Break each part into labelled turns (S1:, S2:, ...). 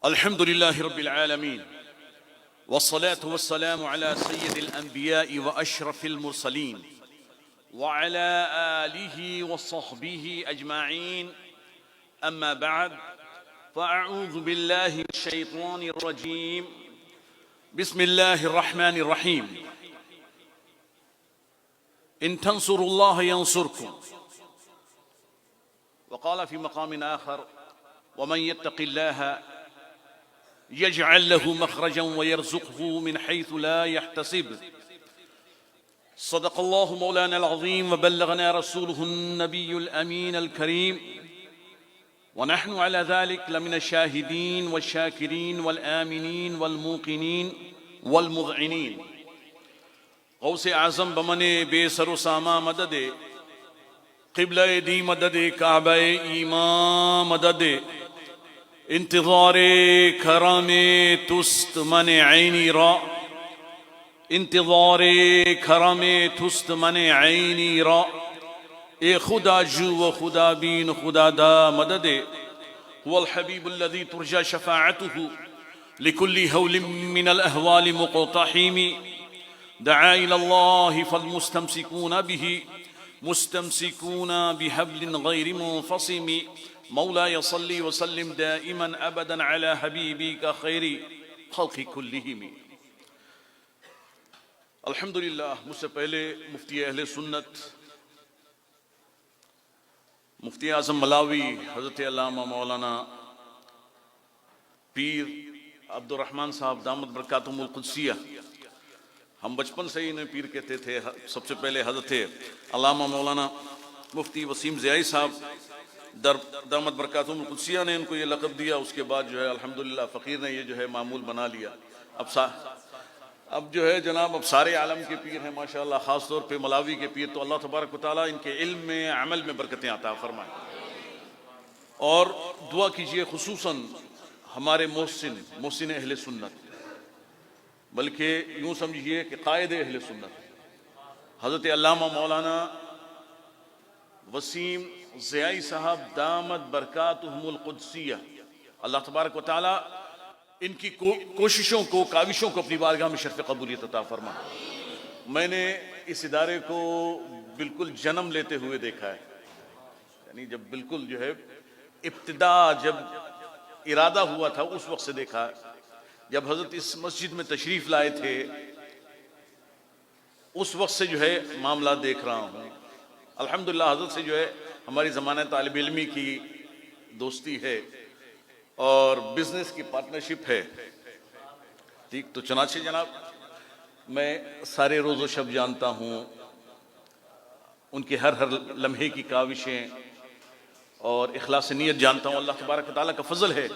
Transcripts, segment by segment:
S1: अल्हम्दुलिल्लाहि रब्बिल आलमीन वस्सलातु वस्सलामु अला सय्यिदिल अंबिया'i व अशरफिल मुरसलीन व अला आलिहि व सहबिहि अजमाइन अम्मा बअद फ़अऊज़ु बिल्लाहि मिनश शैतानिर रजीम बिस्मिल्लाहिर रहमानिर रहीम इन तंसुरुल्लाह यंसुरकुम व क़ाल फ़ी मक़ामिन आख़र व मन यत्तक़िल्लाह यजअल लहू मखरजन व यरज़ुक़हू मिन हैथु ला यहतसिब सदक़ल्लाहु मौलाना अज़ीम व बल्लगना रसूलुहुन नबियुल अमीनुल करीम व नहनु अला ज़ालिक लमिन शाहिदीन व शाकिरीन वल आमिनीन वल मूक़िनीन वल मुज़इनीन। गौसे आज़म बमने बेसरो सामा मददे क़िबला दी मददे काबा ईमान मददे इंतज़ारे करमे तुस्त मने ऐनी रा इंतज़ारे करमे तुस्त मने ऐनी रा ए खुदा जू व खुदा बीन खुदा दा मददे वल हबीबुल्लज़ी तुरजा शफ़ाअतुहु लिकुल्ली हौलिम मिनल अहवालि मुक़तहिमी दआ इलल्लाहि फलमुस्तमसिकून बिही मुस्तमसिकून बिहब्लिन गैरि मुनफ़सिमी मौलाय सल्ली व सल्लिम दाइमन अबदन अला हबीबिका खैरी खल्क़ि कुल्लिहिम। अल्हम्दुलिल्लाह, मुझसे पहले मुफ्ती अहले सुन्नत मुफ्ती आज़म मलावी हज़रत अल्लामा मौलाना पीर अब्दुर्रहमान साहब दामद बरकातुहुमुल कुद्सिया, हम बचपन से ही इन्हें पीर कहते थे। सबसे पहले हज़रत अल्लामा मौलाना मुफ्ती वसीम ज़ियाई साहब दामद बरकातुहुमुल कुद्सिया ने इनको ये लक़ब दिया। उसके बाद जो है अल्हम्दुलिल्लाह फ़कीर ने ये जो है मामूल बना लिया। अब जो है जनाब अब सारे आलम के पीर हैं माशाअल्लाह, ख़ास तौर पे मलावी के पीर। तो अल्लाह तबारक व तआला इनके इल्म में अमल में बरकतें अता फरमाए। और दुआ कीजिए खुसूसन हमारे मोहसिन अहले सुन्नत, बल्कि यूँ समझिए कि कायदे अहले सुन्नत हज़रत अल्लामा मौलाना वसीम ज़ियाई साहब दामद बरकातुहुमुल कुद्सिया, अल्लाह तबारक व तआला इनकी कोशिशों को काविशों को अपनी बारगाह में शर्फ़ कबूलियत अता फरमा। मैंने इस इदारे को बिल्कुल जन्म लेते हुए देखा है, यानी जब बिल्कुल जो है इब्तिदा जब इरादा हुआ था उस वक्त से देखा। जब हज़रत इस मस्जिद में तशरीफ़ लाए थे उस वक्त से जो है मामला देख रहा हूँ। अल्हम्दुलिल्लाह हज़रत से जो है हमारी ज़माना तालिब इल्मी की दोस्ती है और बिज़नेस की पार्टनरशिप है। ठीक, तो चनाचे जनाब मैं सारे रोज़ व शब जानता हूँ, उनके हर लम्हे की काविशें और इखलास नीयत जानता हूँ। अल्लाह तबारक व तआला का फ़ज़ल है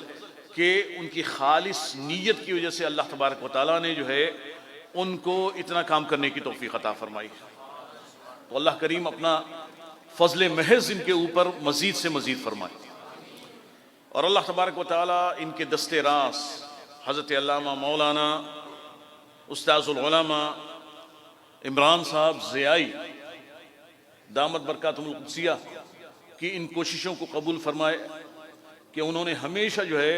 S1: कि उनकी खालिस नीयत की वजह से अल्लाह तबारक व तआला ने जो है उनको इतना काम करने की तौफ़ीक़ अता फरमाई। तो अल्लाह करीम अपना फ़ज़ल महज़ इनके ऊपर मज़ीद से मज़ीद फरमाए। और अल्लाह तबारक व तआला इनके दस्ते रास हज़रत अल्लामा मौलाना उस्ताज़ुल उलमा इमरान साहब ज़ियाई दामद बरकातुहुमुल कुद्सिया की इन कोशिशों को कबूल फरमाए कि उन्होंने हमेशा जो है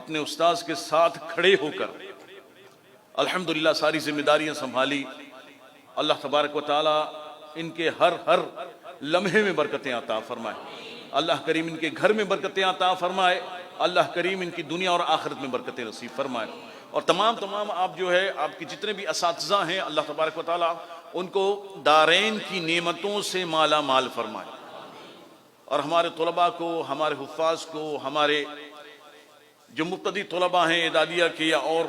S1: अपने उस्ताज़ के साथ खड़े होकर अल्हम्दुलिल्लाह सारी जिम्मेदारियां संभाली। अल्लाह तबारक व तआला इनके हर लम्हे में बरकतें अता फरमाए। अल्लाह करीम इनके घर में बरकतें अता फरमाए। अल्लाह करीम इनकी दुनिया और आखिरत में बरकतें नसीब फरमाए। और तमाम आप जो है आपके जितने भी असातिज़ा हैं अल्लाह तबारक व तआला उनको दारैन की नेमतों से माला माल फरमाए। और हमारे तलबा को, हमारे हुफ़्फ़ाज़ को, हमारे जो मुब्तदी तलबा हैं इदादिया के या और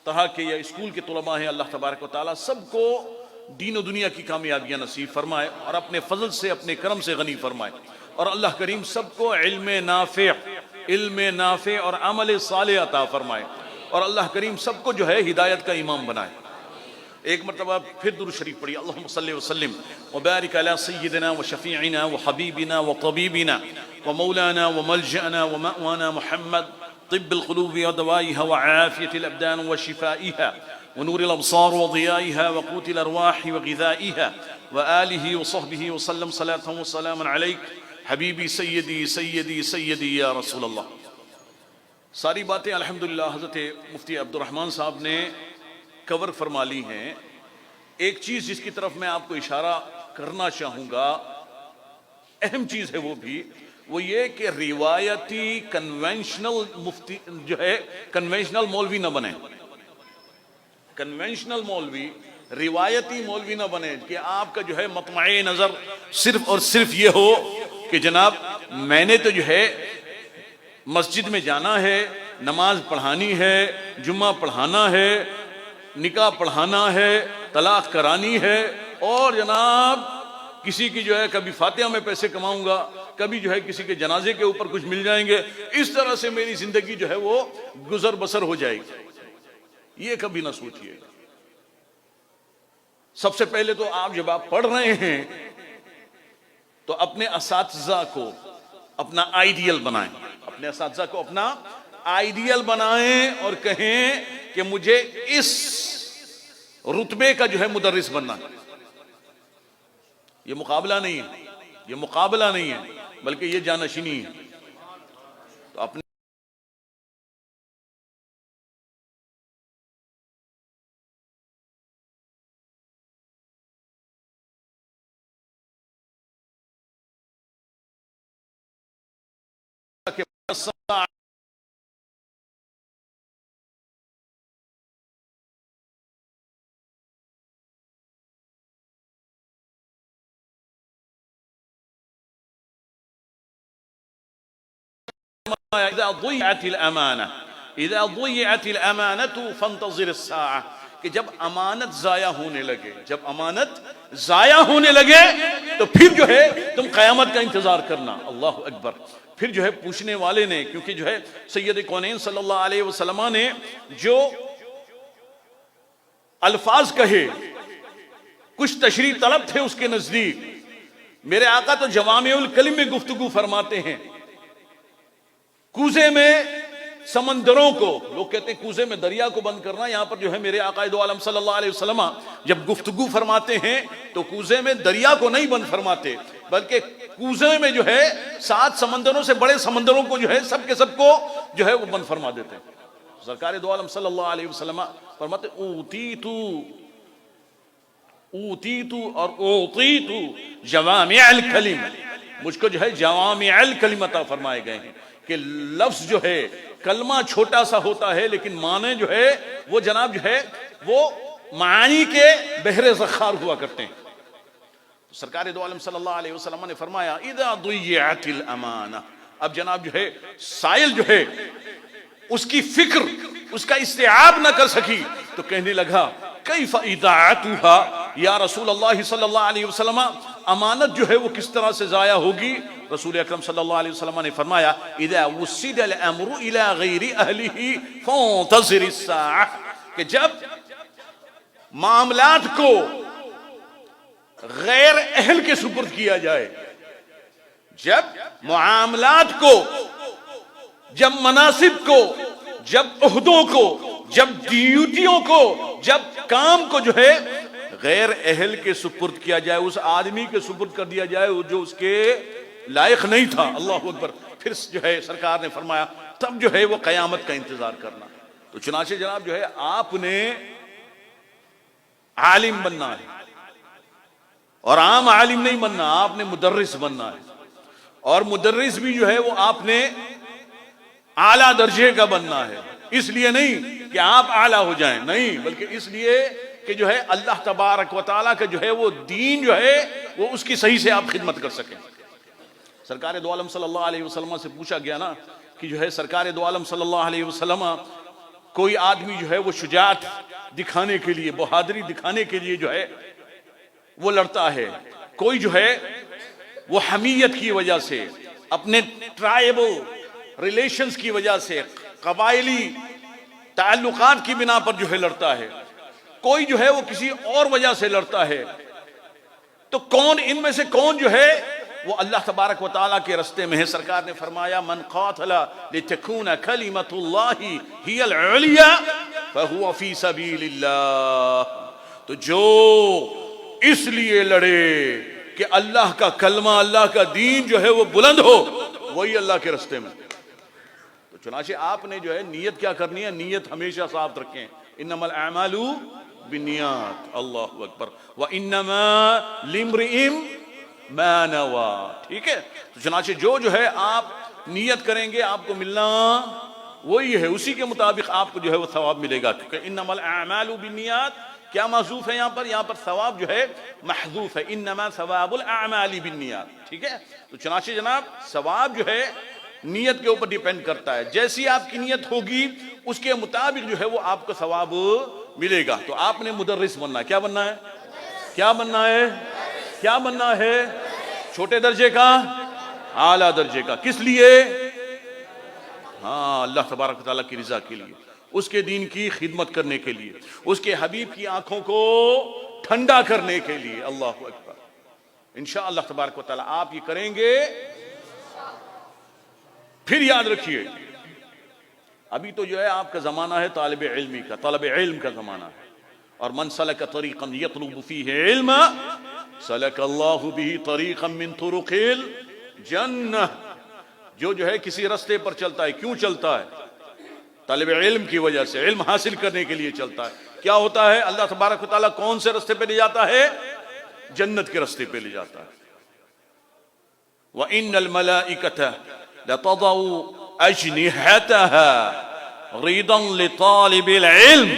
S1: तरह के या स्कूल के तलबा हैं, अल्लाह तबारक व तआला सबको दीन और दुनिया की कामयाबियाँ नसीब फरमाए और अपने फजल से अपने करम से गनी फरमाए। और अल्लाह करीम सबको इल्म नाफ़े और अमल सालेह अता फरमाए। और अल्लाह करीम सबको जो है हिदायत का इमाम बनाए। एक मरतबा फिर दुरूद शरीफ पढ़िए, अल्लाहुम्मा सल्लि व सल्लिम व बारिक अला सय्यिदिना व शफ़ीइना व हबीबिना व तबीबिना व मौलाना व मलजअना व मअवाना मुहम्मद तिब्बिल क़ुलूबि व दवाइहा व आफ़ियतिल अबदान व शिफ़ाइहा व नूरिल अबसार व ज़ियाइहा व क़ूतिल अरवाहि व ग़िज़ाइहा व आलिहि व सहबिहि व सल्लम सलातन व सलामन अलैक हबीबी सय्यदी सय्यदी सय्यदी या रसूलल्लाह। सारी बातें अल्हम्दुलिल्लाह हज़रत मुफ्ती अब्दुर्रहमान साहब ने कवर फरमा ली हैं। एक चीज़ जिसकी तरफ मैं आपको इशारा करना चाहूँगा, अहम चीज़ है वो ये कि रिवायती कन्वेंशनल मुफ्ती जो है, कन्वेंशनल मौलवी ना बने। कन्वेंशनल मौलवी, रिवायती मौलवी ना बने कि आपका जो है मतमाए नज़र सिर्फ और सिर्फ ये हो कि जनाब मैंने तो जो है मस्जिद में जाना है, नमाज पढ़ानी है, जुम्मा पढ़ाना है, निकाह पढ़ाना है, तलाक करानी है, और जनाब किसी की जो है कभी फातिहा में पैसे कमाऊंगा, कभी जो है किसी के जनाजे के ऊपर कुछ मिल जाएंगे, इस तरह से मेरी जिंदगी जो है वो गुजर बसर हो जाएगी। ये कभी ना सोचिएगा। सबसे पहले तो आप जब आप पढ़ रहे हैं तो अपने असातिज़ा को अपना आइडियल बनाएं, अपने असातिज़ा को अपना आइडियल बनाएं और कहें कि मुझे इस रुतबे का जो है मुदर्रिस बनना है। ये मुकाबला नहीं है, ये मुकाबला नहीं है, बल्कि ये जानशीनी है। तो अपने कि जब अमानत जाया होने लगे, जब अमानत जाया होने लगे तो फिर जो है तुम क़यामत का इंतजार करना। अल्लाह अकबर। फिर जो है पूछने वाले ने, क्योंकि जो है सैयद कौनैन सल्लल्लाहु अलैहि वसल्लम ने जो अल्फाज कहे कुछ तशरीह तलब थे उसके नजदीक। मेरे आका तो जवामिउल कलिम में गुफ्तगू फरमाते हैं। कूजे में समंदरों को, लोग कहते हैं कूजे में दरिया को बंद करना, यहां पर जो है मेरे आका दो आलम सल्लल्लाहु अलैहि वसल्लम जब गुफ्तगू फरमाते हैं तो कूजे में दरिया को नहीं बंद फरमाते, बल्कि कूजे में जो है 7 समंदरों से बड़े समंदरों को जो है सबके सबको जो है वो बंद फरमा देते हैं। सरकार दो आलम सल्लल्लाहु अलैहि वसल्लम फरमाते ऊतीतु और ऊतीतु जवामिअल कलिम, मुझको जो है जवामिअल कलिम अता फरमाए गए हैं कि लफ्ज जो है कलमा छोटा सा होता है लेकिन माने जो है वो जनाब जो है वो मानी के बहरे ज़ख़ार हुआ करते हैं। तो सरकार दो आलम सल्लल्लाहु अलैहि वसल्लम ने फरमाया इज़ा दुय्यअतिल अमाना, अब जनाब जो है साइल जो है उसकी फिक्र, उसका इस्तिआब न कर सकी तो कहने लगा कैफ़ इदाअतुहा या रसूल अल्लाह सल्लल्लाहु अलैहि वसल्लम, अमानत जो है वो किस तरह से जाया होगी। रसूल अकरम सल्लल्लाहु अलैहि वसल्लम ने फरमाया इज़ा वुस्सिदल अम्रु इला गैरि अहलिही फंतज़िरिस साअह, कि जब मामलात को गैर अहल के सुपुर्द किया जाए, जब मामलात को, जब मनासिब को, जब उहदों को, जब ड्यूटियों को, जब काम को जो है गैर अहल के सुपुर्द किया जाए, उस आदमी के सुपुर्द कर दिया जाए जो उसके लायक नहीं था। अल्लाह अकबर। फिर जो है सरकार ने फरमाया तब जो है वो कयामत का इंतजार करना। तो चुनाचे जनाब जो है आपने आलिम बनना है, और आम आलिम नहीं बनना, आपने मुदर्रिस बनना है। और मुदर्रिस भी जो है वो आपने आला दर्जे का बनना है। इसलिए नहीं कि आप आला हो जाएं, नहीं, बल्कि इसलिए कि जो है अल्लाह तबारक व तआला का जो है वो दीन जो है वो उसकी सही से आप खिदमत कर सकें। सरकार दो आलम सल्लल्लाहु अलैहि वसल्लम से पूछा गया ना कि जो है सरकार दो आलम सल्लल्लाहु अलैहि वसल्लम, कोई आदमी जो है वो शुजाअत दिखाने के लिए, बहादुरी दिखाने के लिए जो है वो लड़ता है, कोई जो है वो हमीयत की वजह से, अपने ट्राइबल रिलेशंस की वजह से, कबायली ताल्लुकात की बिना पर जो है लड़ता है, कोई जो है वो किसी और वजह से लड़ता है, तो कौन इनमें से कौन जो है वो अल्लाह तबारक व तआला के रास्ते में है। सरकार ने फरमाया मन क़ातला लितकून कलिमतुल्लाहि हियल उलिया फहुवा फी सबीलिल्लाह, तो जो इसलिए लड़े कि अल्लाह का कलमा, अल्लाह का दीन जो है वो बुलंद हो, वही अल्लाह के रास्ते में। तो चुनाचे आपने जो है नीयत क्या करनी है, नीयत हमेशा साफ रखें। इन्नमल अमालू बिन्नियात, अल्लाहु अकबर, व इन्नमा लिम्रिइम मा नवा। ठीक है, तो चुनाचे जो है आप नीयत करेंगे आपको मिलना वही है, उसी के मुताबिक आपको जो है वो सवाब मिलेगा। क्योंकि इन्नमल अमालू बिन्नियात क्या महजूफ है, यहाँ पर सवाब जो है महजूफ है, इन्नमा सवाबुल अमाली बिन्नियात। ठीक है, तो चुनाचे जनाब सवाब जो है नियत के ऊपर डिपेंड करता है। जैसी आपकी नियत होगी उसके मुताबिक जो है वो आपको सवाब मिलेगा। तो आपने मुदर्रिस बनना है। क्या बनना है, क्या बनना है, क्या बनना है? छोटे दर्जे का, आला दर्जे का। किस लिए? हाँ, अल्लाह तबारक व तआला की रिजा के लिए, उसके दीन की खिदमत करने के लिए, उसके हबीब की आंखों को ठंडा करने के लिए। अल्लाहु अकबर। इंशाअल्लाह तबारक व तआला आप ये करेंगे। फिर याद रखिए, अभी तो जो है आपका जमाना है तालिब इल्मी का, तालिब इल्म का जमाना है। और मन सलक तरीक़न यतलुबु फीहि इल्मा सलकल्लाहु बिही तरीक़न मिन तुरुक़िल जन्नह। जो है किसी रास्ते पर चलता है, क्यों चलता है? तालिब इल्म की वजह से, इल्म हासिल करने के लिए चलता है। क्या होता है? अल्लाह तबारक व तआला कौन से रास्ते पे ले जाता है? जन्नत के रास्ते पे ले जाता है। व इन्नल मलाइकता लतदउ अजनिहतहा रिदन लितालिबिल इल्म।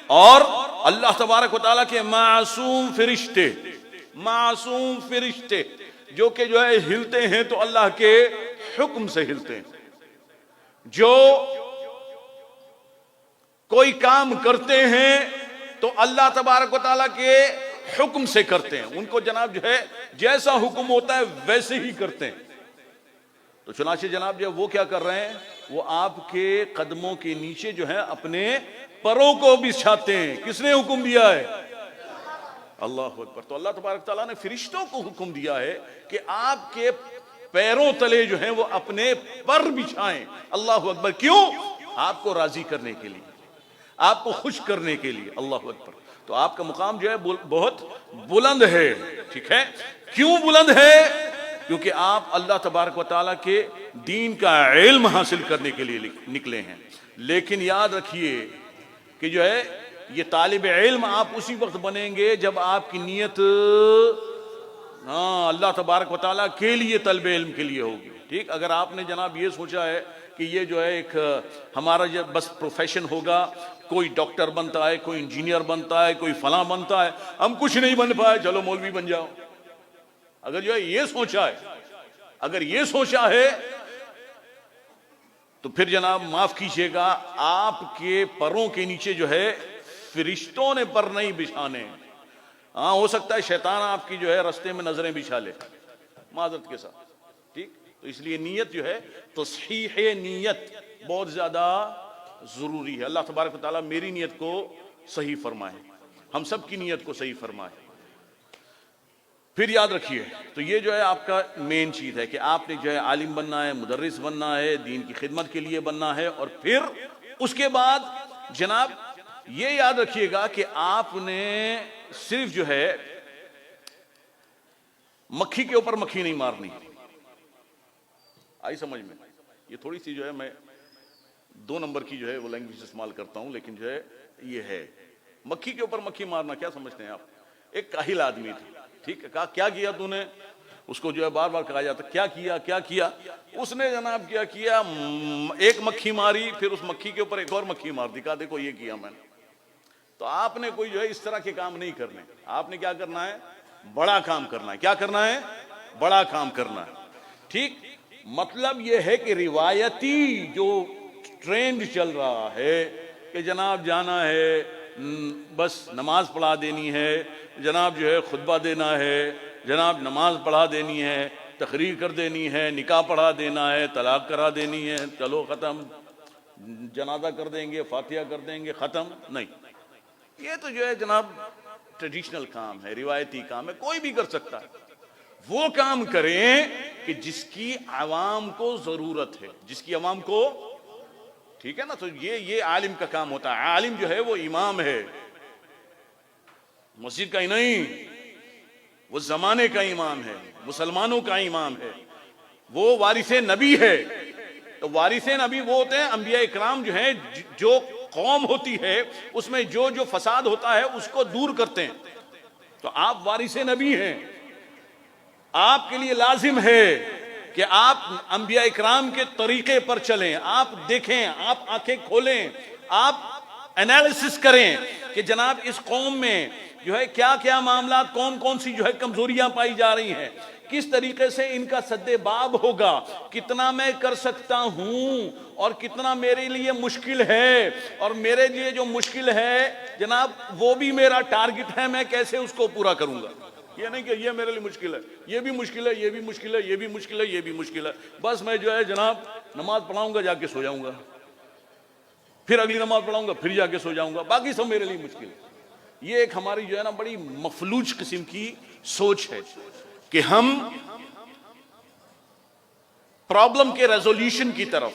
S1: और अल्लाह तबारक व तआला के मासूम फरिश्ते, मासूम फरिश्ते जो कि जो है हिलते हैं तो अल्लाह के हुक्म से हिलते हैं। जो कोई काम करते हैं तो अल्लाह तबारक व तआला के हुक्म से करते हैं। उनको जनाब जो है जैसा हुक्म होता है वैसे ही करते हैं। तो चुनाचे जनाब जो वो क्या कर रहे हैं, वो आपके कदमों के नीचे जो है अपने परों को बिछाते हैं। किसने हुक्म दिया है? अल्लाहु अकबर। तो अल्लाह तबारक व तआला ने फरिश्तों को हुक्म दिया है कि आपके पैरों तले जो है वो अपने पर बिछाएं। अल्लाहु अकबर। क्यों? आपको राजी करने के लिए, आपको खुश करने के लिए। अल्लाहु अकबर। तो आपका मुकाम जो है बहुत बुलंद है। ठीक है, क्यों बुलंद है? क्योंकि आप अल्लाह तबारक व तआला के दीन का इल्म हासिल करने के लिए निकले हैं। लेकिन याद रखिए कि जो है ये तालिब इल्म आप उसी वक्त बनेंगे जब आपकी नीयत अल्लाह तबारक व तआला के लिए, तलब इल्म के लिए होगी। ठीक, अगर आपने जनाब ये सोचा है कि ये जो है एक हमारा जो बस प्रोफेशन होगा, कोई डॉक्टर बनता है, कोई इंजीनियर बनता है, कोई फलां बनता है, हम कुछ नहीं बन पाए, चलो मौलवी बन जाओ। अगर जो है ये सोचा है, अगर ये सोचा है तो फिर जनाब माफ कीजिएगा, आपके परों के नीचे जो है फरिश्तों ने पर नहीं बिछाने। हाँ, हो सकता है शैतान आपकी जो है रास्ते में नजरें बिछा ले, माजरत के साथ। ठीक, तो इसलिए नीयत जो है, तस्हीह नीयत बहुत ज्यादा जरूरी है। अल्लाह तबारक व तआला मेरी नीयत को सही फरमाए, हम सब की नीयत को सही फरमाए। फिर याद रखिए, तो ये जो है आपका मेन चीज है कि आपने जो है आलिम बनना है, मुदर्रिस बनना है, दीन की खिदमत के लिए बनना है। और फिर उसके बाद जनाब ये याद रखिएगा कि आपने सिर्फ जो है मक्खी के ऊपर मक्खी नहीं मारनी। आई समझ में? ये थोड़ी सी जो है मैं 2 नंबर की जो है वो लैंग्वेज इस्तेमाल करता हूं, लेकिन जो है ये है मक्खी के ऊपर मक्खी मारना। क्या समझते हैं आप? एक काहिल आदमी था, ठीक है, कहा क्या किया तूने? उसको जो है बार बार कहा जाता क्या किया, क्या किया? उसने जनाब क्या किया, एक मक्खी मारी, फिर उस मक्खी के ऊपर एक और मक्खी मार दी, कहा देखो ये किया मैंने। तो आपने कोई जो है इस तरह के काम नहीं करने। आपने क्या करना है? बड़ा काम करना है। क्या करना है? बड़ा काम करना है। ठीक, मतलब यह है कि रिवायती जो ट्रेंड चल रहा है कि जनाब जाना है, बस नमाज पढ़ा देनी है, जनाब जो है खुतबा देना है, जनाब नमाज पढ़ा देनी है, तकरीर कर देनी है, निकाह पढ़ा देना है, तलाक करा देनी है, चलो ख़त्म, जनाजा कर देंगे, फातिहा कर देंगे, ख़त्म। नहीं, ये तो जो है जनाब ट्रेडिशनल काम है, रिवायती काम है, कोई भी कर सकता है। वो काम करें कि जिसकी आवाम को ज़रूरत है, जिसकी आवाम को, ठीक है ना। तो ये आलिम का काम होता है। आलिम जो है वो इमाम है, मस्जिद का ही नहीं, वो जमाने का इमाम है, मुसलमानों का इमाम है, वो वारिसे नबी है। तो वारिसे नबी वो होते हैं, अंबिया इकराम जो हैं, जो कौम होती है उसमें जो जो फसाद होता है उसको दूर करते हैं। तो आप वारिसे नबी हैं, आपके लिए लाजिम है कि आप अंबिया इकराम के तरीके पर चलें, आप देखें, आप आंखें खोलें, आप एनालिसिस करें कि जनाब इस कौम में जो है क्या क्या मामला, कौन कौन सी जो है कमजोरियां पाई जा रही हैं, किस तरीके से इनका सद्देबाब होगा, कितना मैं कर सकता हूं और कितना मेरे लिए मुश्किल है, और मेरे लिए जो मुश्किल है जनाब वो भी मेरा टारगेट है, मैं कैसे उसको पूरा करूंगा। ये नहीं कि ये मेरे लिए मुश्किल है, ये भी मुश्किल है, ये भी मुश्किल है, ये भी मुश्किल है, ये भी मुश्किल है, बस मैं जो है जनाब नमाज पढ़ाऊंगा, जाके सो जाऊंगा, फिर अगली नमाज पढ़ाऊंगा, फिर जाके सो जाऊंगा, बाकी सब मेरे लिए मुश्किल है। ये एक हमारी जो है ना बड़ी मफलूज किस्म की सोच है कि हम प्रॉब्लम के रेजोल्यूशन की तरफ,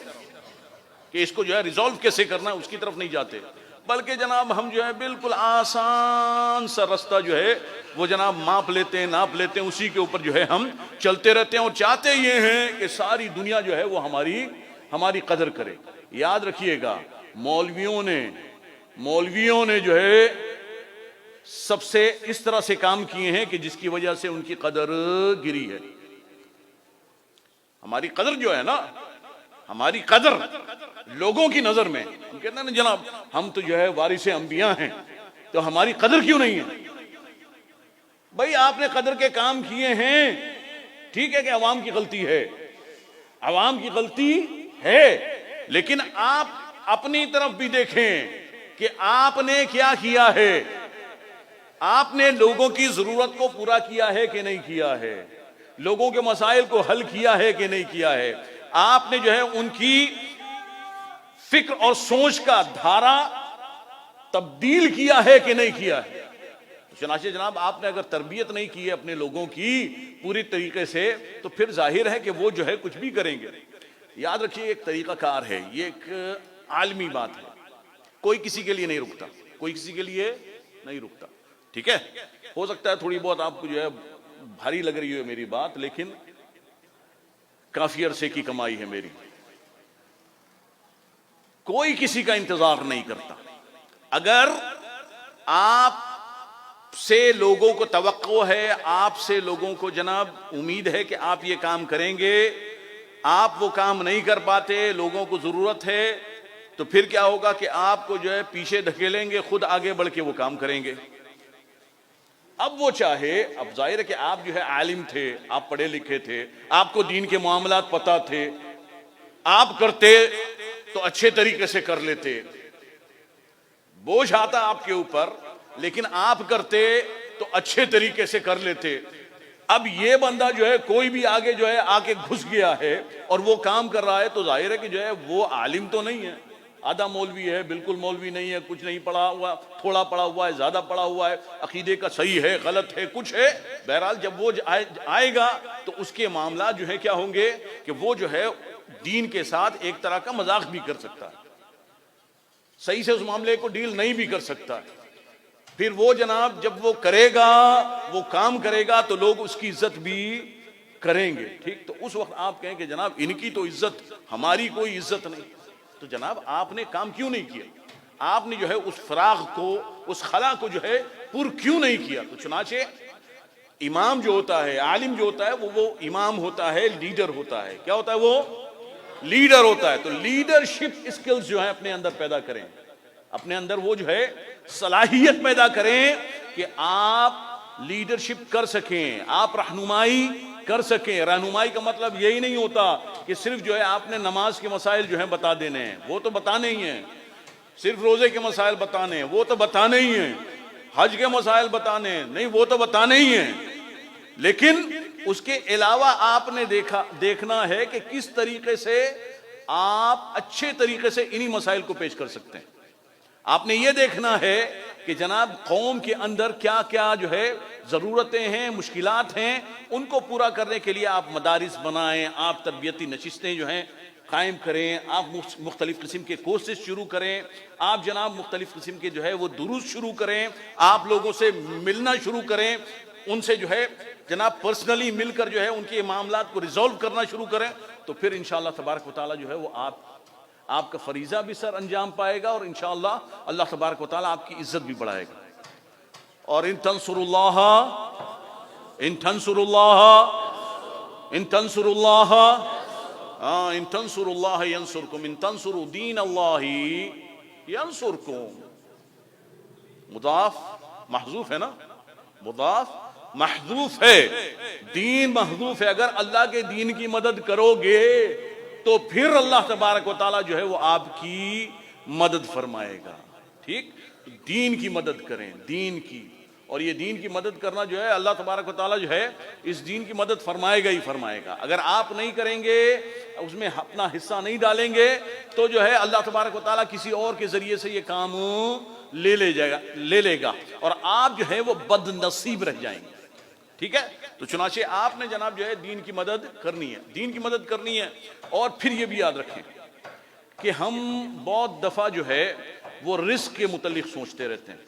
S1: कि इसको जो है रिजॉल्व कैसे करना है उसकी तरफ नहीं जाते, बल्कि जनाब हम जो है बिल्कुल आसान सा रास्ता जो है वो जनाब माप लेते हैं, नाप लेते हैं, उसी के ऊपर जो है हम चलते रहते हैं और चाहते ये हैं कि सारी दुनिया जो है वो हमारी कदर करे। याद रखिएगा, मौलवियों ने जो है सबसे इस तरह से काम किए हैं कि जिसकी वजह से उनकी कदर गिरी है। हमारी कदर जो है ना, हमारी कदर लोगों की नजर में, हम कहते हैं ना जनाब हम तो जो है वारिसे अंबिया हैं, तो हमारी कदर क्यों नहीं है? भाई आपने कदर के काम किए हैं, ठीक है कि अवाम की गलती है, अवाम की गलती है, लेकिन आप अपनी तरफ भी देखें कि आपने क्या किया है, आपने लोगों की जरूरत को पूरा किया है कि नहीं किया है, लोगों के मसाइल को हल किया है कि नहीं किया है, आपने जो है उनकी फिक्र और सोच का धारा तब्दील किया है कि नहीं किया है। चनाचे जनाब आपने अगर तरबियत नहीं की है अपने लोगों की पूरी तरीके से, तो फिर जाहिर है कि वो जो है कुछ भी करेंगे। याद रखिए एक तरीकाकार है, ये एक आलमी बात है, कोई किसी के लिए नहीं रुकता, कोई किसी के लिए नहीं रुकता, ठीक है। हो सकता है थोड़ी बहुत आपको जो है भारी लग रही हो मेरी बात, लेकिन काफी अरसे की कमाई है मेरी। कोई किसी का इंतजार नहीं करता। अगर आप से लोगों को तवक्को है, आपसे लोगों को जनाब उम्मीद है कि आप ये काम करेंगे, आप वो काम नहीं कर पाते, लोगों को जरूरत है, तो फिर क्या होगा कि आपको जो है पीछे धकेलेंगे, खुद आगे बढ़ के वो काम करेंगे। अब वो चाहे, अब जाहिर है कि आप जो है आलिम थे, आप पढ़े लिखे थे, आपको दीन के मामलात पता थे, आप करते तो अच्छे तरीके से कर लेते, बोझ आता आपके ऊपर, लेकिन आप करते तो अच्छे तरीके से कर लेते। अब ये बंदा जो है कोई भी आगे जो है आके घुस गया है और वो काम कर रहा है, तो जाहिर है कि जो है वो आलिम तो नहीं है, आधा मौलवी है, बिल्कुल मौलवी नहीं है, कुछ नहीं पढ़ा हुआ, थोड़ा पढ़ा हुआ है, ज्यादा पढ़ा हुआ है, अकीदे का सही है, गलत है, कुछ है। बहरहाल जब वो आएगा तो उसके मामला जो है क्या होंगे कि वो जो है दीन के साथ एक तरह का मजाक भी कर सकता है, सही से उस मामले को डील नहीं भी कर सकता है। फिर वो जनाब जब वो करेगा, वो काम करेगा, तो लोग उसकी इज्जत भी करेंगे, ठीक। तो उस वक्त आप कहें कि जनाब इनकी तो इज्जत, हमारी कोई इज्जत नहीं। तो जनाब आपने काम क्यों नहीं किया? आपने जो है उस फराग को, उस खला को जो है पुर क्यों नहीं किया? तो चुनाचे इमाम जो होता है, आलिम जो होता है, वो इमाम होता है, लीडर होता है। क्या होता है? वो लीडर होता है। तो लीडरशिप स्किल्स जो है अपने अंदर पैदा करें, अपने अंदर वो जो है सलाहियत पैदा करें कि आप लीडरशिप कर सकें, आप रहनुमाई कर सकें। रहनुमाई का मतलब यही नहीं होता कि सिर्फ जो है आपने नमाज के मसाइल जो है बता देने हैं, वो तो बताने ही हैं। सिर्फ रोजे के मसाइल बताने हैं, वो तो बताने ही हैं। हज के मसाइल बताने हैं, नहीं, वो तो बताने ही हैं। लेकिन उसके अलावा आपने देखना है कि किस तरीके से आप अच्छे तरीके से इन्हीं मसाइल को पेश कर सकते हैं। आपने ये देखना है कि जनाब कौम के अंदर क्या क्या जो है जरूरतें हैं, मुश्किलात हैं, उनको पूरा करने के लिए आप मदारिस बनाएं, आप तरबियती नशिस्तें जो हैं कायम करें, आप मुख्तलिफ किस्म के कोर्सेज शुरू करें, आप जनाब मुख्तलिफ किस्म के जो है वो दुरूस शुरू करें, आप लोगों से मिलना शुरू करें, उनसे जो है जनाब पर्सनली मिलकर जो है उनके मामलात को रिजॉल्व करना शुरू करें। तो फिर इंशाअल्लाह तबारक व तआला जो है वो आपका फरीजा भी सर अंजाम पाएगा और इंशाअल्लाह अल्लाह तबारक व तआला आपकी इज्जत भी बढ़ाएगा। और इन तंसुरुल्लाह इन तंसुरुल्लाह यंसुरकुम इन तंसुरु दीन अल्लाही यंसुरकुम। मुदाफ महजूफ है ना, मुदाफ महजूफ है, दीन महजूफ है। अगर अल्लाह के दीन की मदद करोगे तो फिर अल्लाह तबारक व तआला जो है वो आपकी मदद फरमाएगा। ठीक, दीन की मदद करें, दीन की। और ये दीन की मदद करना जो है अल्लाह तबारक व तआला जो है इस दीन की मदद फरमाएगा ही फरमाएगा। अगर आप नहीं करेंगे, उसमें अपना हिस्सा नहीं डालेंगे, तो जो है अल्लाह तबारक व तआला किसी और के जरिए से ये काम ले लेगा और आप जो है वो बदनसीब रह जाएंगे। ठीक है, तो चुनाचे आपने जनाब जो है दीन की मदद करनी है, दीन की मदद करनी है। और फिर ये भी याद रखें कि हम बहुत दफा जो है वो रिस्क के मुतालिक सोचते रहते हैं।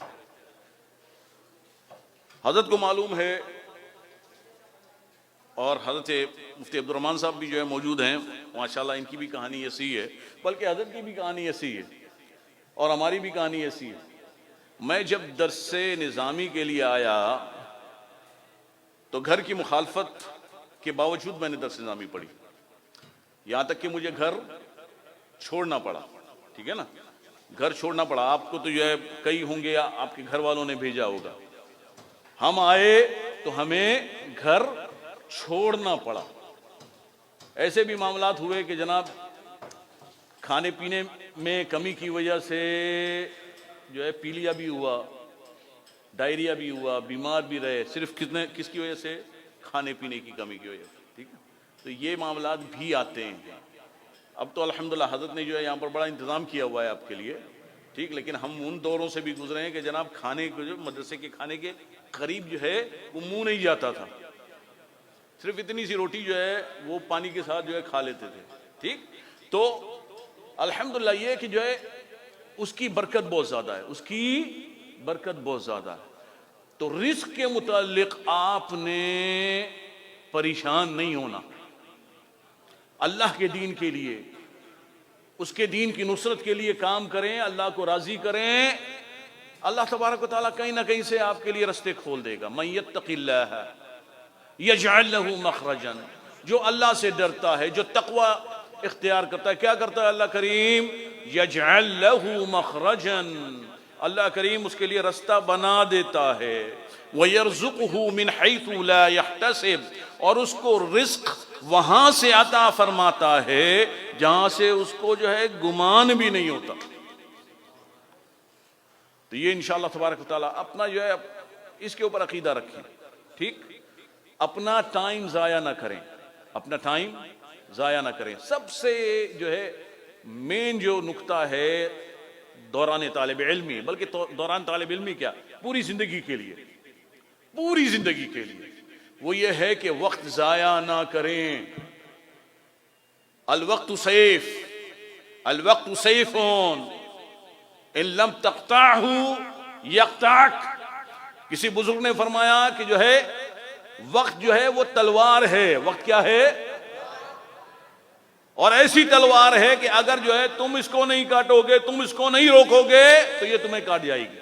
S1: हजरत को मालूम है और हजरत मुफ्ती अब्दुल रहमान साहब भी जो है मौजूद हैं, माशाल्लाह इनकी भी कहानी ऐसी है, बल्कि हजरत की भी कहानी ऐसी है और हमारी भी कहानी ऐसी है। मैं जब दरसे निज़ामी के लिए आया तो घर की मुखालफत के बावजूद मैंने दरस निज़ामी पढ़ी, यहां तक कि मुझे घर छोड़ना पड़ा। ठीक है ना, घर छोड़ना पड़ा। आपको तो जो है कई होंगे, आपके घर वालों ने भेजा होगा। हम आए तो हमें घर छोड़ना पड़ा। ऐसे भी मामलात हुए कि जनाब खाने पीने में कमी की वजह से जो है पीलिया भी हुआ, डायरिया भी हुआ, बीमार भी रहे, सिर्फ किसकी वजह से? खाने पीने की कमी की वजह से। ठीक है, तो ये मामलात भी आते हैं। अब तो अल्हम्दुलिल्लाह हज़रत ने जो है यहाँ पर बड़ा इंतज़ाम किया हुआ है आपके लिए। ठीक, लेकिन हम उन दौरों से भी गुजरे हैं कि जनाब खाने को जो मदरसे के खाने के करीब जो है वो मुंह नहीं जाता था, सिर्फ इतनी सी रोटी जो है वो पानी के साथ जो है खा लेते थे। ठीक, तो अल्हम्दुलिल्लाह ये कि जो है उसकी बरकत बहुत ज्यादा है, उसकी बरकत बहुत ज्यादा है। तो रिस्क के मुतालिक आपने परेशान नहीं होना। अल्लाह के दीन के लिए, उसके दीन की नुसरत के लिए काम करें, अल्लाह को राजी करें। अल्लाह तबारक व तआला कहीं ना कहीं से आपके लिए रास्ते खोल देगा। मन यत्तक़िल्लाह यजअल लहू मखरजन, जो अल्लाह से डरता है, जो तक़वा इख्तियार करता है, क्या करता है अल्लाह करीम? यजअल लहू मखरजन, अल्लाह करीम उसके लिए रास्ता बना देता है। वयरज़ुक़हू मिन हैथु ला यहतसिब, और उसको रिस्क वहां से अता फरमाता है जहां से उसको जो है गुमान भी नहीं होता। तो ये इंशाअल्लाह तबारक व तआला अपना जो है इसके ऊपर अकीदा रखें। ठीक, अपना टाइम जाया ना करें, अपना टाइम जाया ना करें। सबसे जो है मेन जो नुक्ता है दौरान तालिब इल्मी, बल्कि दौरान तालिब इल्मी क्या, पूरी जिंदगी के लिए, पूरी जिंदगी के लिए, वो ये है कि वक्त जाया ना करें। अल वक्तु सैफ, अल वक्तु सैफुन इन लम तक़ताहु यक़ताक। किसी बुजुर्ग ने फरमाया कि जो है वक्त जो है वो तलवार है। वक्त क्या है? और ऐसी तलवार है कि अगर जो है तुम इसको नहीं काटोगे, तुम इसको नहीं रोकोगे तो ये तुम्हें काट जाएगी।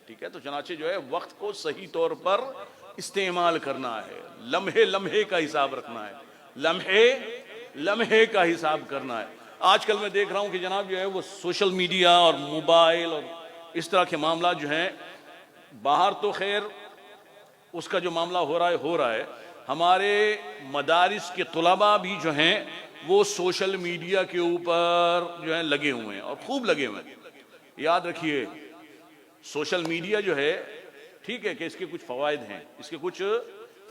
S1: ठीक है, तो चनाचे जो है वक्त को सही तौर पर इस्तेमाल करना है, लम्हे लम्हे का हिसाब रखना है, लम्हे लम्हे का हिसाब करना है। आजकल मैं देख रहा हूं कि जनाब जो है वो सोशल मीडिया और मोबाइल और इस तरह के मामला जो हैं, बाहर तो खैर उसका जो मामला हो रहा है, हमारे मदारिस के तुलबा भी जो हैं वो सोशल मीडिया के ऊपर जो है लगे हुए हैं और खूब लगे हुए हैं। याद रखिए, सोशल मीडिया जो है ठीक है कि इसके कुछ फवायद हैं, इसके कुछ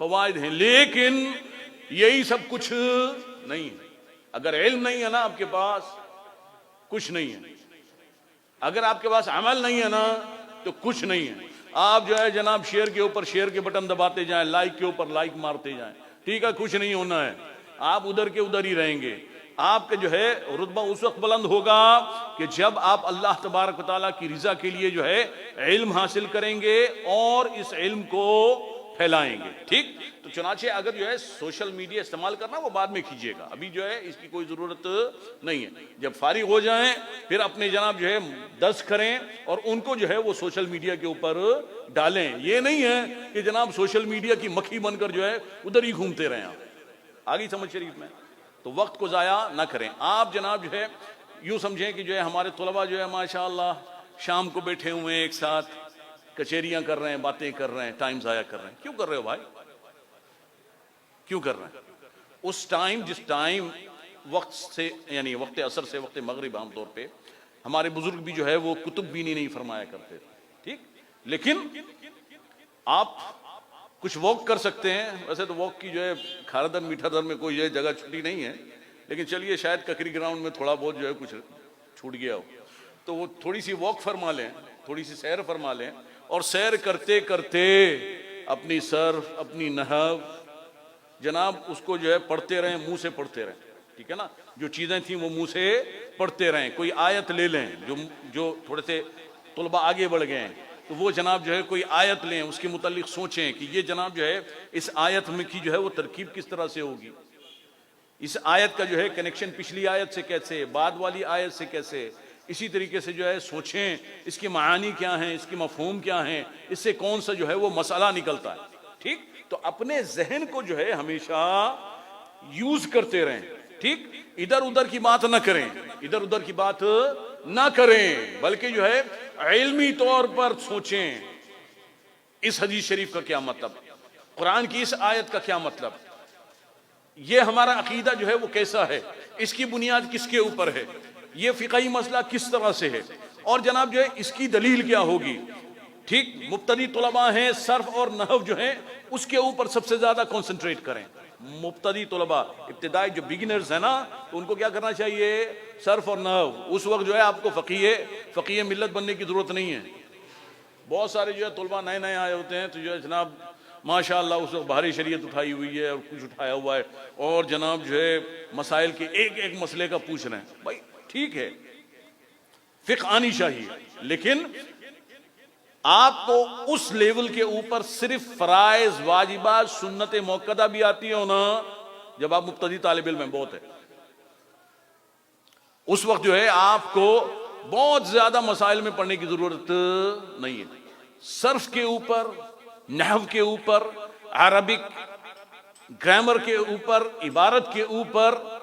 S1: फवायद हैं, लेकिन यही सब कुछ नहीं है। अगर इल्म नहीं है ना आपके पास, कुछ नहीं है। अगर आपके पास अमल नहीं है ना तो कुछ नहीं है। आप जो है जनाब शेयर के ऊपर शेयर के बटन दबाते जाएं, लाइक के ऊपर लाइक मारते जाएं, ठीक है, कुछ नहीं होना है। आप उधर के उधर ही रहेंगे। आपका जो है रुतबा उस वक्त बुलंद होगा कि जब आप अल्लाह तबारक व तआला की रिजा के लिए जो है इल्म हासिल करेंगे और इस इल्म को फैलाएंगे। ठीक, तो चुनाचे अगर जो है सोशल मीडिया इस्तेमाल करना वो बाद में कीजिएगा, अभी जो है इसकी कोई जरूरत नहीं है। जब फारिग हो जाएं फिर अपने जनाब जो है दर्ज करें और उनको जो है वो सोशल मीडिया के ऊपर डालें। ये नहीं है कि जनाब सोशल मीडिया की मक्खी बनकर जो है उधर ही घूमते रहें। आप आगे समझ शरीफ में, तो वक्त को जाया ना करें। आप जनाब जो है यूं समझें कि जो है हमारे तलबा जो है माशाअल्लाह शाम को बैठे हुए हैं एक साथ, कचेरियां कर रहे हैं, बातें कर रहे हैं, टाइम जाया कर रहे हैं। क्यों कर रहे हो भाई, क्यों कर रहे हैं? उस टाइम जिस टाइम वक्त से यानी वक्त असर से वक्त मगरिब आमतौर पे हमारे बुजुर्ग भी जो है वो कुतुब बीनी नहीं फरमाया करते थे। ठीक, लेकिन आप कुछ वॉक कर सकते हैं। वैसे तो वॉक की जो है खारदर मीठादर में कोई जो है जगह छुट्टी नहीं है, लेकिन चलिए शायद ककरी ग्राउंड में थोड़ा बहुत जो है कुछ छूट गया हो, तो वो थोड़ी सी वॉक फरमा लें, थोड़ी सी सैर फरमा लें, और सैर करते करते अपनी सर्फ अपनी नहव जनाब उसको जो है पढ़ते रहें, मुंह से पढ़ते रहें। ठीक है ना, जो चीजें थी वो मुंह से पढ़ते रहें। कोई आयत ले लें, जो थोड़े से तुलबा आगे बढ़ गए हैं तो वो जनाब जो है कोई आयत लें, उसके मुतालिक सोचें कि ये जनाब जो है इस आयत में की जो है वो तरकीब किस तरह से होगी, इस आयत का जो है कनेक्शन पिछली आयत से कैसे, बाद वाली आयत से कैसे। इसी तरीके से जो है सोचें इसकी मानी क्या है, इसकी मफहूम क्या है, इससे कौन सा जो है वो मसला निकलता है। ठीक, तो अपने जहन को जो है हमेशा यूज करते रहें। ठीक, इधर उधर की बात ना करें, इधर उधर की बात ना करें, बल्कि जो है इल्मी तौर पर सोचें इस हदीस शरीफ का क्या मतलब, कुरान की इस आयत का क्या मतलब, ये हमारा अकीदा जो है वो कैसा है, इसकी बुनियाद किसके ऊपर है, ये फिक़ही मसला किस तरह से है, और जनाब जो है इसकी दलील क्या होगी। ठीक, मुब्तदी तुलबा हैं, सर्फ और नहव जो है उसके ऊपर सबसे ज्यादा कंसंट्रेट करें। मुब्तदी तुलबा, इब्तिदाई जो बिगिनर्स है ना, तो उनको क्या करना चाहिए, सर्फ और नहव। उस वक्त जो है आपको फकीह मिल्लत बनने की जरूरत नहीं है। बहुत सारे जो है तुलबा नए नए आए होते हैं, तो जो है जनाब माशाअल्लाह उस वक्त भारी शरीयत उठाई हुई है और कुछ उठाया हुआ है, और जनाब जो है मसाइल के एक एक मसले का पूछ रहे हैं। भाई ठीक है, फिक्र आनी चाहिए, लेकिन आपको उस लेवल के ऊपर सिर्फ फराइज वाजिबात सुन्नत मौक़दा भी आती हो ना, जब आप मुब्तदी तालिब इल्म में बहुत है, उस वक्त जो है आपको बहुत ज्यादा मसाइल में पढ़ने की जरूरत नहीं है। सर्फ के ऊपर, नहव के ऊपर, अरबिक ग्रामर के ऊपर, इबारत के ऊपर,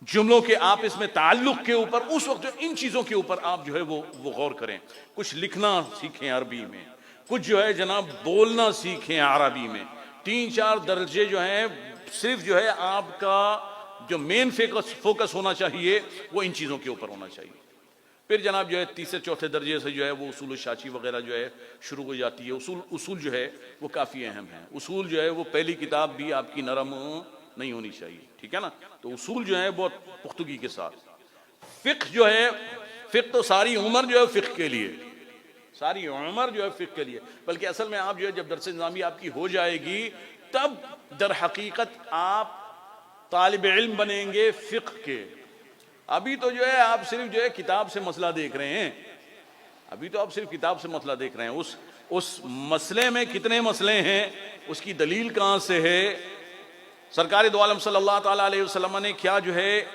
S1: जुमलों के आपस में ताल्लुक के ऊपर, उस वक्त जो इन चीजों के ऊपर आप जो है वो गौर करें। कुछ लिखना सीखें अरबी में, कुछ जो है जनाब बोलना सीखें अरबी में। 3-4 दर्जे जो है सिर्फ जो है आपका जो मेन फोकस होना चाहिए वो इन चीजों के ऊपर होना चाहिए। फिर जनाब जो है 3-4 दर्जे से जो है वो उसूल शाची वगैरह जो है शुरू हो जाती है। उसूल जो है वो काफी अहम है। उसूल जो है वो पहली किताब भी आपकी नरम नहीं होनी चाहिए। ठीक है ना, तो उसूल जो है बहुत पुख्तगी के साथ। फिक्र जो है, फिक्र तो सारी उम्र जो है फिक्र के लिए, सारी उम्र जो है फिक्र के लिए, बल्कि असल में आप जो है जब दरस निज़ामी आपकी हो जाएगी तब दर हकीकत आप तालिब इल्म बनेंगे फिक्र के। अभी तो जो है आप सिर्फ जो है किताब से मसला देख रहे हैं, अभी तो आप सिर्फ किताब से मसला देख रहे हैं। उस मसले में कितने मसले हैं, उसकी दलील कहाँ से है, सरकार दो आलम सल्लल्लाहु ताला अलैहि वसल्लम ने क्या जो है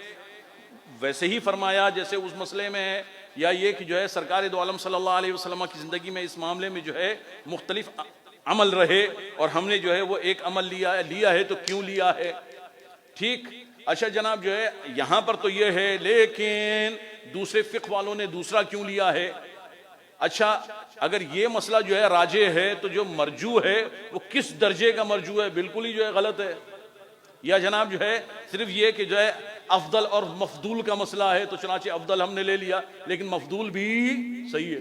S1: वैसे ही फरमाया जैसे उस मसले में है, या ये कि जो है सरकार दो आलम सल्लल्लाहु अलैहि वसल्लम की ज़िंदगी में इस मामले में जो है मुख्तलिफ अमल रहे और हमने जो है वो एक अमल लिया है तो क्यों लिया है। ठीक, अच्छा जनाब जो है यहाँ पर तो ये है, लेकिन दूसरे फिक्र वालों ने दूसरा क्यों लिया है। अच्छा, अगर ये मसला जो है राजे है तो जो मरजू है वो किस दर्जे का मरजू है, बिल्कुल ही जो है गलत है। या जनाब जो है सिर्फ ये कि जो है अफदल और मफदूल का मसला है तो चनाचे अफदल हमने ले लिया लेकिन मफदूल भी सही है।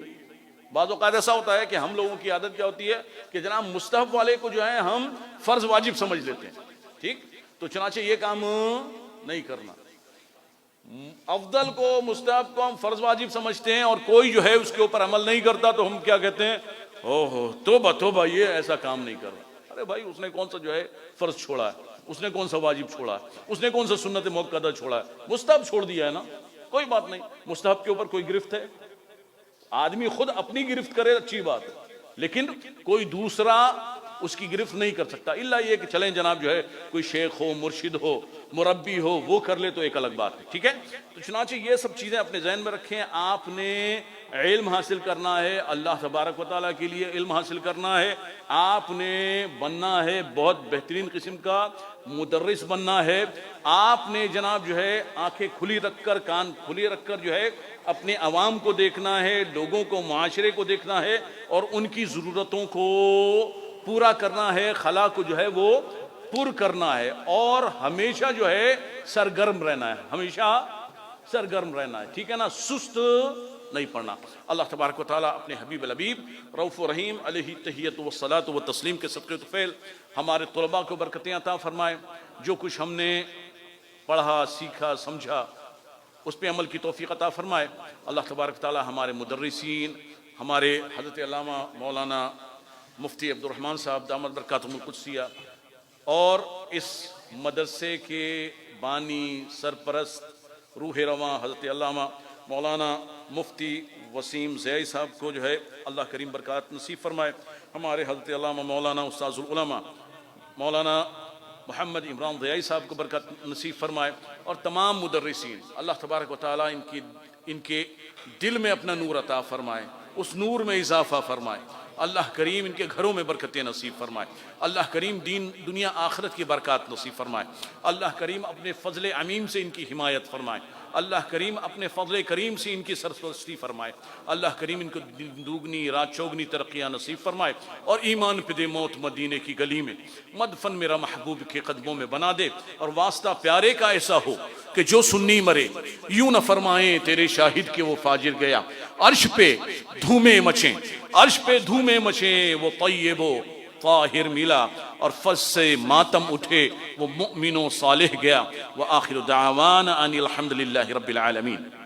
S1: बाज़ औक़ात ऐसा होता है कि हम लोगों की आदत क्या होती है कि जनाब मुस्तहब वाले को जो है हम फर्ज वाजिब समझ लेते हैं। ठीक, तो चनाचे ये काम नहीं करना। अफदल को मुस्तहब को हम फर्ज वाजिब समझते हैं और कोई जो है उसके ऊपर अमल नहीं करता तो हम क्या कहते हैं, ओहो तोबा तोबा, ये ऐसा काम नहीं कर रहा। अरे भाई उसने कौन सा जो है फर्ज छोड़ा है, उसने कौन सा वाजिब छोड़ा है, उसने कौन सा सुन्नत मुअक्कदा छोड़ा है, मुस्तहब छोड़ दिया है ना, कोई बात नहीं। मुस्तहब के ऊपर कोई गिरफ्त है, आदमी खुद अपनी गिरफ्त करे अच्छी बात है, लेकिन कोई दूसरा उसकी गिरफ्त नहीं कर सकता, इल्ला ये कि चलें जनाब जो है कोई शेख हो, मुर्शिद हो, मुरब्बी हो, वो कर ले तो एक अलग बात है। ठीक है, तो चुनांचे ये सब चीज़ें अपने जहन में रखें। आपने इल्म हासिल करना है, अल्लाह तबारक व तआला के लिए इल्म हासिल करना है। आपने बनना है बहुत बेहतरीन किस्म का मुदर्रिस बनना है। आपने जनाब जो है आंखें खुली रखकर, कान खुली रखकर जो है अपने अवाम को देखना है, लोगों को, मुआशरे को देखना है और उनकी ज़रूरतों को पूरा करना है, खला को जो है वो पुर करना है और हमेशा जो है सरगर्म रहना है, हमेशा सरगर्म रहना है। ठीक है ना, सुस्त नहीं पड़ना। अल्लाह तबारक व तआला अपने हबीब लबीब रऊफ़ रहीम अलैहि तहियत व सलात व तस्लीम के सदक़े तुफ़ैल हमारे तलबा को बरकतें अता फरमाए। जो कुछ हमने पढ़ा, सीखा, समझा, उस पर अमल की तौफ़ीक़ अता फरमाए। अल्लाह तबारक व तआला हमारे मुदर्रिसीन, हमारे हज़रत अल्लामा मौलाना मुफ्ती अब्दुर्रहमान साहब दामद बरकातुहुल कुद्सिया और इस मदरसे के बानी, सरपरस्त, रूह रवां हज़रत अल्लामा मौलाना मुफ्ती वसीम ज़ियाई साहब को जो है अल्लाह करीम बरकत नसीब फरमाए। हमारे हज़रत अल्लामा मौलाना उस्ताज़ुल उलमा मौलाना मोहम्मद इमरान ज़ियाई साहब को बरकत नसीब फरमाए और तमाम मुदर्रिसीन, अल्लाह तबारक व तआला इनके दिल में अपना नूर अता फरमाए, उस नूर में इजाफा फरमाए। अल्लाह करीम इनके घरों में बरकतें नसीब फरमाए। अल्लाह करीम दीन दुनिया आखिरत की बरकत नसीब फरमाए। अल्लाह करीम अपने फजल अमीम से इनकी हिमायत फरमाए। अल्लाह करीम अपने फजल करीम से इनकी सरपरस्ती फरमाए। अल्लाह करीम इनको दुगनी रात चौगनी तरक्याँ नसीब फरमाए और ईमान पे दे मौत मदीने की गली में, मदफन मेरा महबूब के कदमों में बना दे और वास्ता प्यारे का ऐसा हो कि जो सुन्नी मरे यूं न फरमाए तेरे शाहिद के वो फाजिर गया। अर्श पे धूमे मचे, अर्श पे धूमे मचे, वो तय्यबो ताहिर मिला और फज से मातम उठे, वो मुमिनो सालिह गया। व आखिर दावाना अनिल हम्दुलिल्लाहि रब्बिल आलमीन।